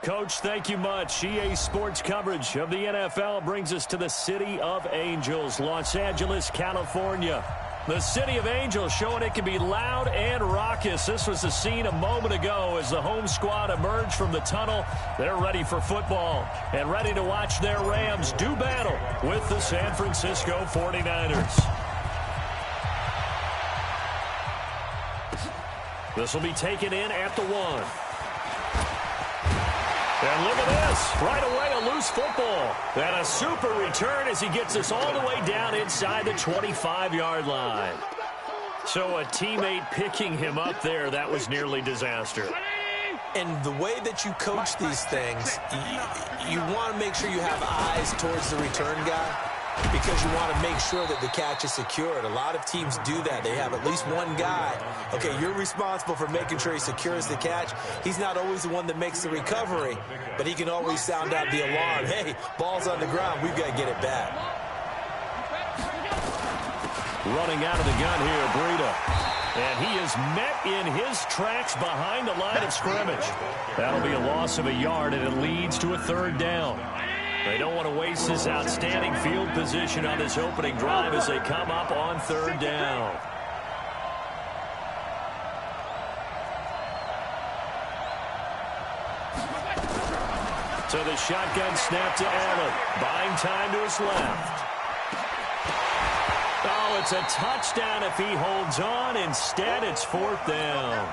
Coach, thank you much. EA Sports coverage of the NFL brings us to the City of Angels, Los Angeles, California. The City of Angels showing it can be loud and raucous. This was the scene a moment ago as the home squad emerged from the tunnel. They're ready for football and ready to watch their Rams do battle with the San Francisco 49ers. This will be taken in at the 1. And look at this. Right away, a loose football. And a super return as he gets us all the way down inside the 25-yard line. So a teammate picking him up there, that was nearly disaster. And the way that you coach these things, you want to make sure you have eyes towards the return guy, because you want to make sure that the catch is secured. A lot of teams do that. They have at least one guy. Okay, you're responsible for making sure he secures the catch. He's not always the one that makes the recovery, but he can always sound out the alarm. Hey, ball's on the ground. We've got to get it back. Running out of the gun here, Breida. And he is met in his tracks behind the line of scrimmage. That'll be a loss of a yard, and it leads to a 3rd down. They don't want to waste this outstanding field position on this opening drive as they come up on 3rd down. So the shotgun snap to Allen. Buying time to his left. Oh, it's a touchdown if he holds on. Instead, it's 4th down.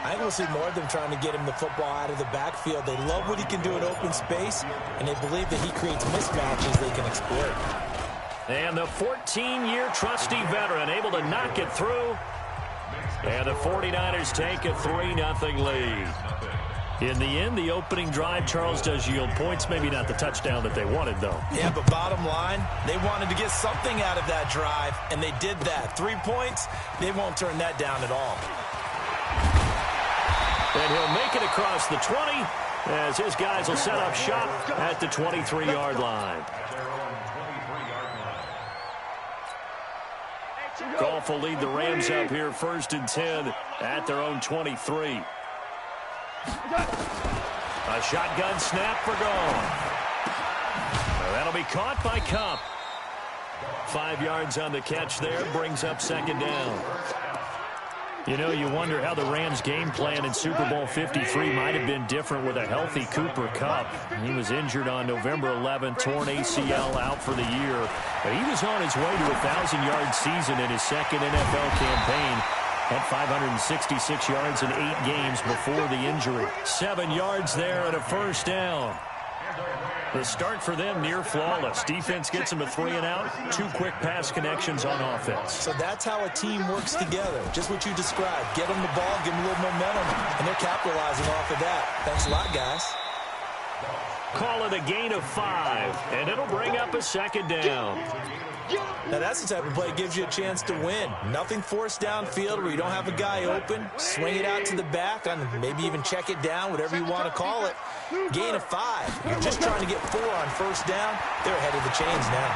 I think we'll see more of them trying to get him the football out of the backfield. They love what he can do in open space, and they believe that he creates mismatches they can exploit. And the 14-year trusty veteran able to knock it through. And the 49ers take a 3-0 lead. In the end, the opening drive, Charles, does yield points. Maybe not the touchdown that they wanted, though. Yeah, but bottom line, they wanted to get something out of that drive, and they did that. 3 points, they won't turn that down at all. And he'll make it across the 20 as his guys will set up shop at the 23-yard line. Goff will lead the Rams up here 1st and 10 at their own 23. A shotgun snap for Goff. That'll be caught by Kupp. 5 yards on the catch there, brings up 2nd down. You know, you wonder how the Rams' game plan in Super Bowl 53 might have been different with a healthy Cooper Kupp. He was injured on November 11th, torn ACL out for the year. But he was on his way to a 1,000-yard season in his 2nd NFL campaign. Had 566 yards in 8 games before the injury. 7 yards there and a 1st down. The start for them near flawless. Defense gets them a 3 and out. 2 quick pass connections on offense. So that's how a team works together. Just what you described. Get them the ball, give them a little momentum, and they're capitalizing off of that. Thanks a lot, guys. Call it a gain of 5, and it'll bring up a 2nd down. Now, that's the type of play that gives you a chance to win. Nothing forced downfield where you don't have a guy open. Swing it out to the back, and maybe even check it down, whatever you want to call it. Gain of 5. You're just trying to get 4 on 1st down. They're ahead of the chains now.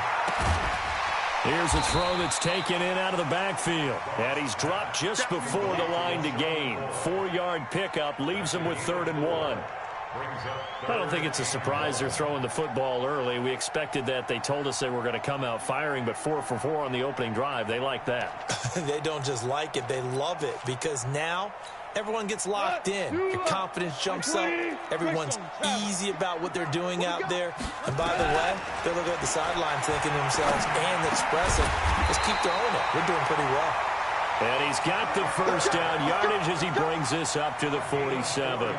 Here's a throw that's taken in out of the backfield. And he's dropped just before the line to gain. 4-yard pickup leaves him with 3rd and 1. I don't think it's a surprise they're throwing the football early. We expected that. They told us they were going to come out firing, but 4 for 4 on the opening drive. They like that. They don't just like it. They love it because now everyone gets locked in. Your confidence jumps up. Everyone's easy about what they're doing out there. And by the way, they're looking at the sideline thinking to themselves, and expressing, just keep throwing it. We're doing pretty well. And he's got the 1st down yardage as he brings this up to the 47.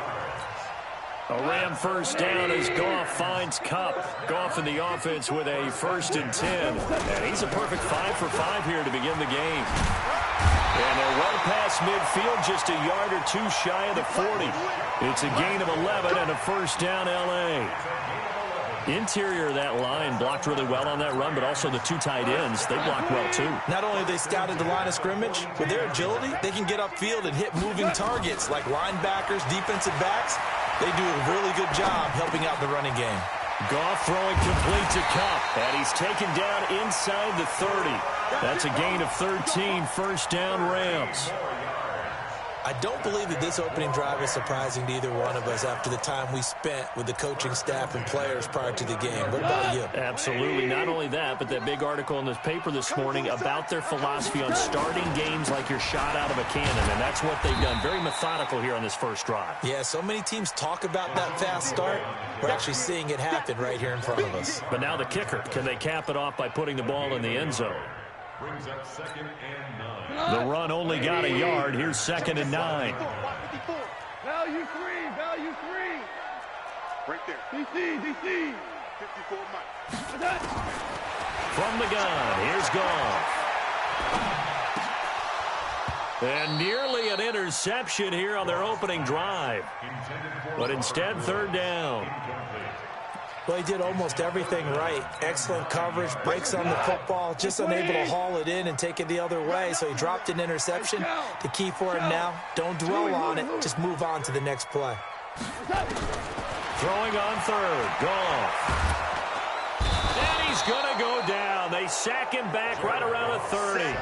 A Ram 1st down as Goff finds Kupp. Goff in the offense with a 1st and 10. And he's a perfect 5 for 5 here to begin the game. And they're well past midfield, just a yard or 2 shy of the 40. It's a gain of 11 and a 1st down L.A. Interior of that line blocked really well on that run, but also the 2 tight ends, they blocked well too. Not only have they scouted the line of scrimmage, with their agility, they can get upfield and hit moving targets like linebackers, defensive backs. They do a really good job helping out the running game. Goff throwing complete to Kupp, and he's taken down inside the 30. That's a gain of 13, 1st down Rams. I don't believe that this opening drive is surprising to either one of us after the time we spent with the coaching staff and players prior to the game. What about you? Absolutely. Not only that, but that big article in this paper this morning about their philosophy on starting games like you're shot out of a cannon, and that's what they've done. Very methodical here on this first drive. Yeah, so many teams talk about that fast start. We're actually seeing it happen right here in front of us. But now the kicker. Can they cap it off by putting the ball in the end zone? Brings up 2nd and 9. The run only got a yard. Here's 2nd and 9. Value 3, value 3. Right there. DC, DC. 54 miles. From the gun, here's Goff. And nearly an interception here on their opening drive. But instead, 3rd down. Well, he did almost everything right. Excellent coverage, breaks on the football, just unable to haul it in and take it the other way. So he dropped an interception. The key for him now, don't dwell on it. Just move on to the next play. Throwing on 3rd, Goff. And he's going to go down. They sack him back right around the 30.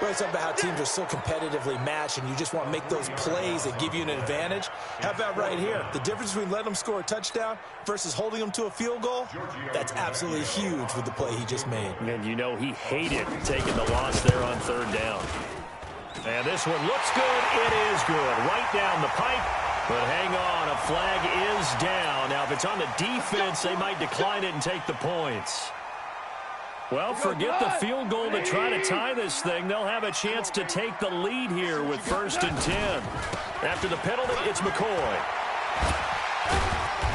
Well, it's about how teams are so competitively matched, and you just want to make those plays that give you an advantage. How about right here? The difference between letting them score a touchdown versus holding them to a field goal, that's absolutely huge with the play he just made. And you know he hated taking the loss there on 3rd down. And this one looks good. It is good. Right down the pipe. But hang on, a flag is down. Now, if it's on the defense, they might decline it and take the points. Well, forget the field goal to try to tie this thing. They'll have a chance to take the lead here with 1st and 10. After the penalty, it's McCoy.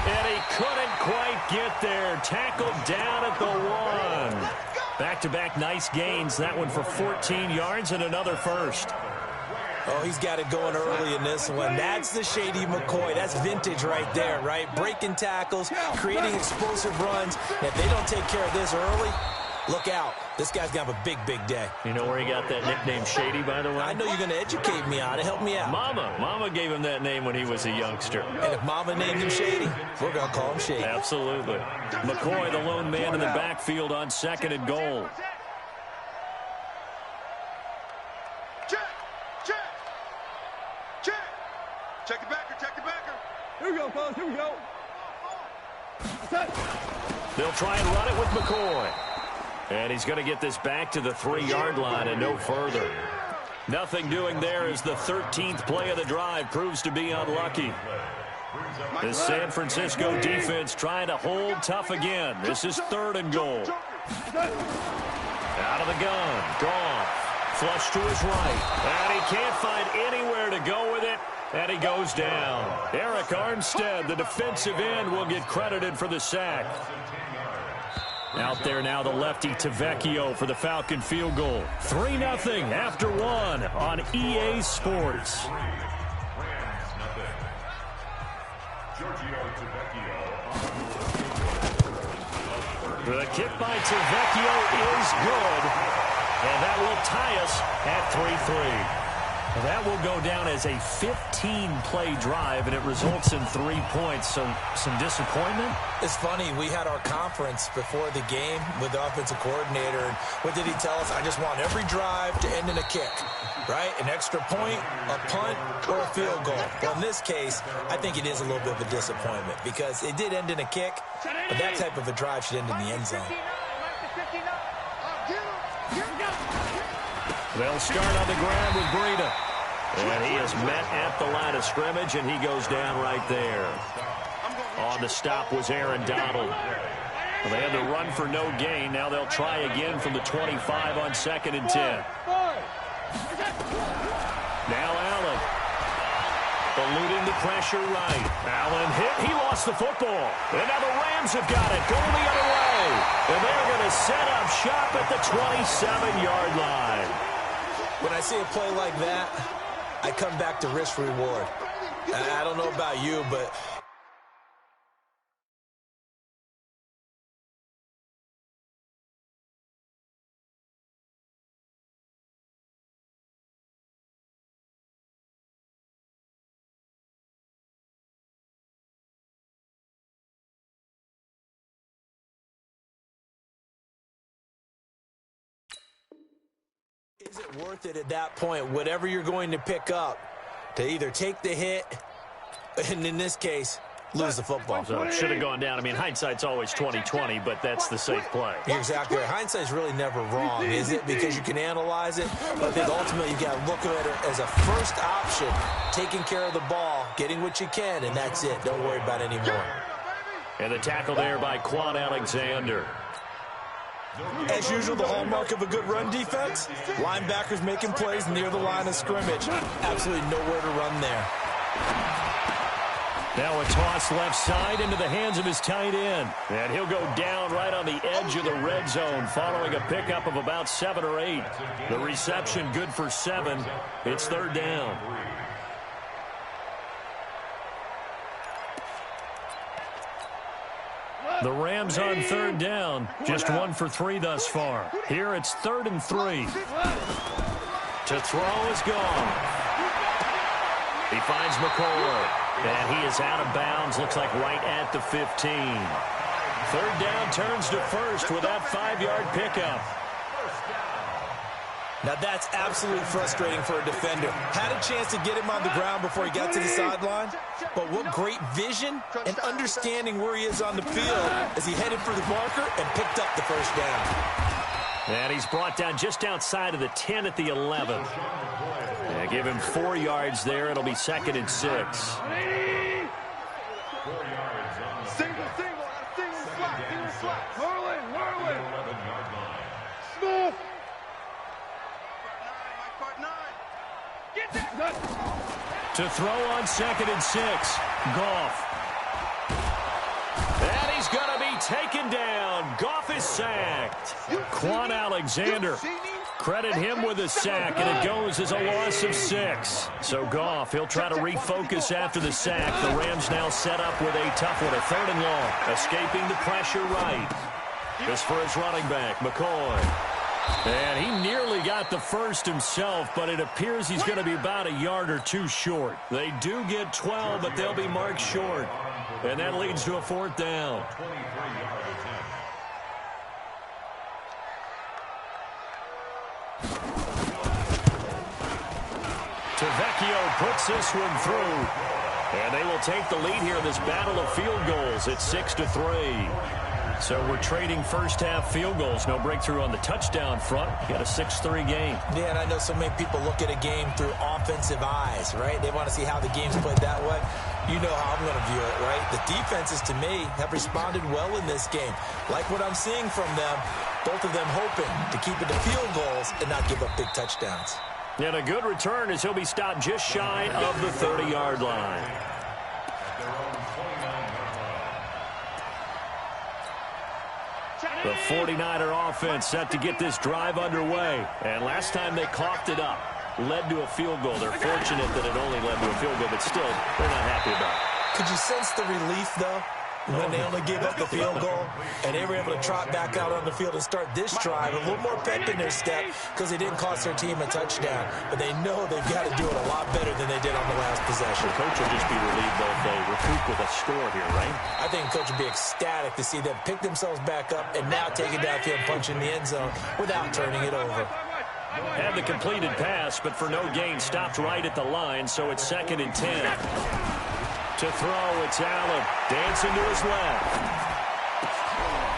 And he couldn't quite get there. Tackled down at the 1. Back-to-back nice gains. That one for 14 yards and another first. Oh, he's got it going early in this one. That's the shady McCoy. That's vintage right there, right? Breaking tackles, creating explosive runs. And if they don't take care of this early, look out. This guy's going to have a big, big day. You know where he got that nickname Shady, by the way? I know you're going to educate me on it. Help me out. Mama gave him that name when he was a youngster. And if Mama named him Shady, we're going to call him Shady. Absolutely. McCoy, the lone man in the backfield on 2nd and goal. Check the backer, check the backer. Here we go, fellas, here we go. They'll try and run it with McCoy. And he's going to get this back to the 3-yard line and no further. Nothing doing there as the 13th play of the drive proves to be unlucky. The San Francisco defense trying to hold tough again. This is 3rd and goal. Out of the gun. Goff. Flush to his right. And he can't find anywhere to go with it. And he goes down. Eric Armstead, the defensive end, will get credited for the sack. Out there now, the lefty Tavecchio for the Falcon field goal. 3-0 after 1 on EA Sports. The kick by Tavecchio is good. And that will tie us at 3-3. That will go down as a 15-play drive, and it results in 3 points. So some disappointment? It's funny. We had our conference before the game with the offensive coordinator. And what did he tell us? I just want every drive to end in a kick, right? An extra point, a punt, or a field goal. Well, in this case, I think it is a little bit of a disappointment because it did end in a kick, but that type of a drive should end in the end zone. They'll start on the ground with Breida. And he is met at the line of scrimmage, and he goes down right there. On the stop was Aaron Donald. Well, they had to run for no gain. Now they'll try again from the 25 on 2nd and 10. Now Allen. Eluding the pressure right. Allen hit. He lost the football. And now the Rams have got it. Going the other way. And they're going to set up shop at the 27-yard line. When I see a play like that, I come back to risk-reward. I don't know about you, but... Is it worth it at that point, whatever you're going to pick up, to either take the hit, and in this case, lose the football. So it should have gone down. I mean, hindsight's always 20/20, but that's the safe play. You're exactly right. Hindsight's really never wrong, is it? Because you can analyze it, but I think ultimately you got to look at it as a first option, taking care of the ball, getting what you can, and that's it. Don't worry about it anymore. And the tackle there by Quan Alexander. As usual, the hallmark of a good run defense, linebackers making plays near the line of scrimmage. Absolutely nowhere to run there. Now a toss left side into the hands of his tight end. And he'll go down right on the edge of the red zone following a pickup of about 7 or 8. The reception good for 7. It's third down. The Rams on third down. Just 1 for 3 thus far. Here it's 3rd and 3. To throw is gone. He finds McCoy. And he is out of bounds, looks like right at the 15. Third down turns to first with that 5-yard pickup. Now that's absolutely frustrating for a defender. Had a chance to get him on the ground before he got to the sideline, but what great vision and understanding where he is on the field as he headed for the marker and picked up the first down. And he's brought down just outside of the 10 at the 11. And give him 4 yards there. It'll be 2nd and 6. Single, slot. Whirling. Smooth. To throw on 2nd and 6. Goff. And he's going to be taken down. Goff is sacked. Quan Alexander. Credit him with a sack, and it goes as a loss of 6. So Goff, he'll try to refocus after the sack. The Rams now set up with a tough one, a 3rd and long. Escaping the pressure right. This for his running back, McCoy. And he nearly got the first himself, but it appears he's going to be about a yard or 2 short. They do get 12, but they'll be marked short. And that leads to a 4th down. Tavecchio puts this one through. And they will take the lead here in this battle of field goals at 6-3. So we're trading first-half field goals. No breakthrough on the touchdown front. You got a 6-3 game. Yeah, and I know so many people look at a game through offensive eyes, right? They want to see how the game's played that way. You know how I'm going to view it, right? The defenses, to me, have responded well in this game. Like what I'm seeing from them, both of them hoping to keep it to field goals and not give up big touchdowns. And a good return as he'll be stopped just shy of the 30-yard line. The 49er offense set to get this drive underway. And last time they coughed it up, led to a field goal. They're fortunate that it only led to a field goal, but still, they're not happy about it. Could you sense the relief, though, when they only gave up the field goal and they were able to trot back out on the field and start this drive, a little more pep in their step because they didn't cost their team a touchdown. But they know they've got to do it a lot better than they did on the last possession. The coach will just be relieved that they recoup with a score here, right? I think the coach would be ecstatic to see them pick themselves back up and now take it downfield and punch in the end zone without turning it over. Had the completed pass, but for no gain, stopped right at the line, so it's 2nd and 10. To throw, it's Allen. Dancing to his left.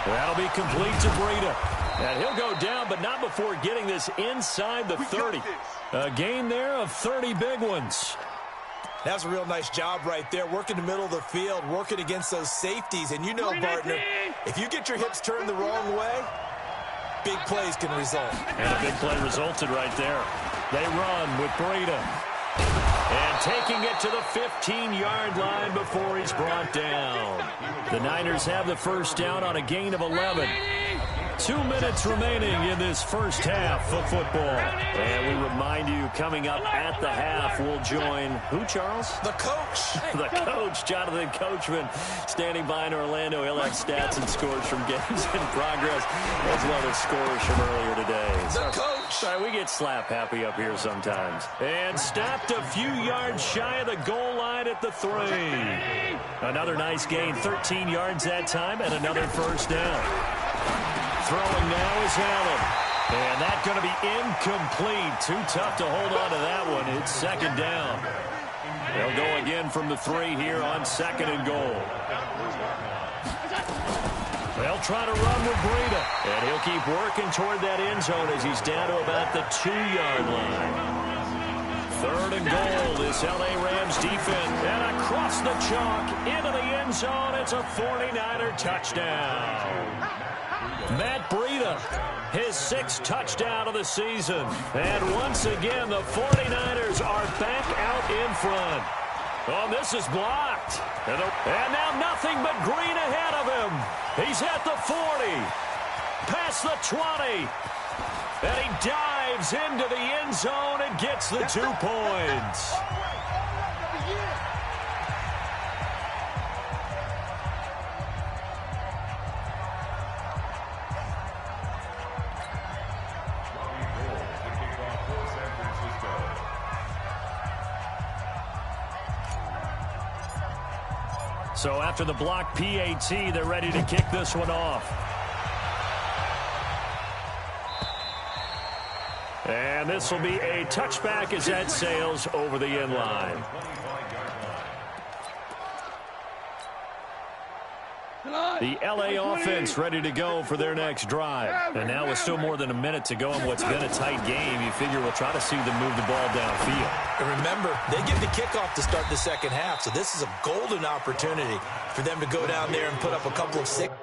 That'll be complete to Breida. And he'll go down, but not before getting this inside the 30. A gain there of 30 big ones. That's a real nice job right there, working the middle of the field, working against those safeties. And you know, partner, if you get your hips turned the wrong way, big plays can result. And a big play resulted right there. They run with Breida. And taking it to the 15-yard line before he's brought down. The Niners have the first down on a gain of 11. 2 minutes remaining in this first half of football. And we remind you, coming up at the half, we'll join who, Charles? The coach. The coach, Jonathan Coachman, standing by in Orlando. He'll have stats and scores from games in progress, as well as scores from earlier today. The coach. Sorry, we get slap happy up here sometimes. And stopped a few yards shy of the goal line at the 3. Another nice gain, 13 yards that time, and another first down. Throwing now is Allen. And that's going to be incomplete. Too tough to hold on to that one. It's 2nd down. They'll go again from the 3 here on 2nd and goal. They'll try to run with Breida. And he'll keep working toward that end zone as he's down to about the 2-yard line. 3rd and goal, this L.A. Rams defense. And across the chalk, into the end zone. It's a 49er touchdown. Matt Breida, his 6th touchdown of the season. And once again, the 49ers are back out in front. Oh, this is blocked. And now nothing but green ahead of him. He's at the 40, past the 20. And he dives into the end zone and gets the 2 points. So after the block PAT, they're ready to kick this one off. And this will be a touchback as that sails over the end line. The L.A. offense ready to go for their next drive. And now with still more than a minute to go in what's been a tight game, you figure we'll try to see them move the ball downfield. And remember, they get the kickoff to start the second half, so this is a golden opportunity for them to go down there and put up a couple of 6.